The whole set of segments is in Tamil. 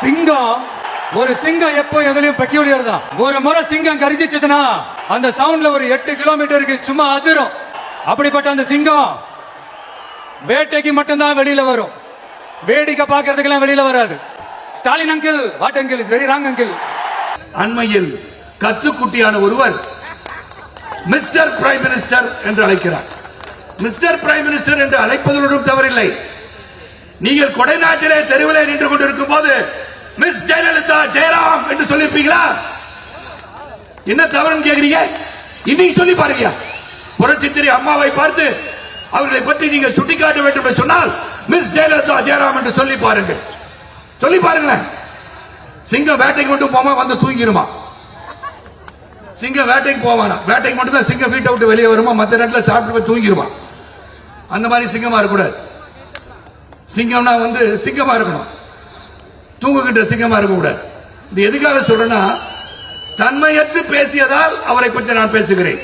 சிங்கம் ஒரு சிங்கம் எப்போ எதுலயும் பெக்யூலியர் தான். ஒரு முறை சிங்கம் கரிச்சிச்சதுன்னா அந்த சவுண்ட்ல ஒரு 8 கிலோமீட்டருக்கு சும்மா அதிரும். அப்படிப்பட்ட அந்த சிங்கம் வேட்டைக்கு மட்டும்தான் வெளியில வரும், வேடிக்கை பார்க்கறதுக்கெல்லாம் வெளியில வராது. Stalin uncle, what uncle is very wrong uncle. அண்மையில் கத்துக்குட்டியான ஒருவர் மிஸ்டர் பிரைம் மினிஸ்டர் என்று அழைக்கிறார். மிஸ்டர் பிரைம் மினிஸ்டர் என்று அழைப்பதோடும் தவறில்லை. நீங்கள் கொடைநாட்டிலே தெருவிலே நின்று கொண்டிருக்கும் போது மிஸ் ஜெயலலிதா ஜெயராம் என்று சொல்லிருப்பீங்களா? என்ன தவறுன்னு கேக்குறீங்க? இன்னைக்கு சொல்லி பாருங்க. புரட்சித்திரி அம்மாவை பார்த்து அவர்களை பற்றி நீங்கள் சுட்டிக்காட்ட வேண்டும் என்று சொன்னால் மிஸ் ஜெயலலிதா ஜெயராம் என்று சொல்லி பாருங்கள். சொல்லி பாருங்களேன். சிங்கம் வேட்டைக்கு மட்டும் போமா வந்து தூங்கிருமா? சிங்கம் வேட்டைக்கு போவானா? வேட்டைக்கு மட்டும் தான் சிங்கம் வீட்டை விட்டு வெளியே வருமா? மற்ற நேரத்தில் சாப்பிட்டு போய் தூங்கிருமா? அந்த மாதிரி சிங்கமா இருக்கக்கூடாது. சிங்கம்னா வந்து சிங்கமா இருக்கணும், தூங்குகின்ற சிங்கமா இருக்கக்கூடாது. இது எதுக்காக சொல்றேன்னா, தன்மையற்று பேசியதால் அவரை பற்றி நான் பேசுகிறேன்,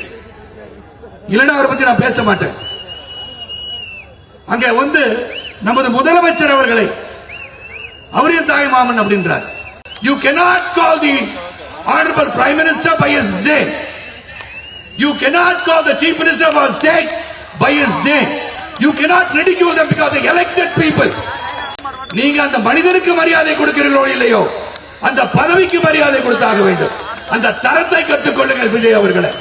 இல்லைன்னா அவரை பற்றி நான் பேச மாட்டேன். அங்கே வந்து நமது முதலமைச்சர் அவர்களை அவரையும் தாய் மாமன் அப்படின்றார். You cannot call the honorable prime minister by his name. You cannot call the chief minister of our state by his name. You cannot ridicule them because they elected people. நீங்க அந்த மனிதனுக்கு மரியாதை கொடுக்கிறீர்களோ இல்லையோ, அந்த பதவிக்கு மரியாதை கொடுத்தாக வேண்டும். அந்த தரத்தை கற்றுக்கொள்ளுங்கள் விஜய் அவர்களே.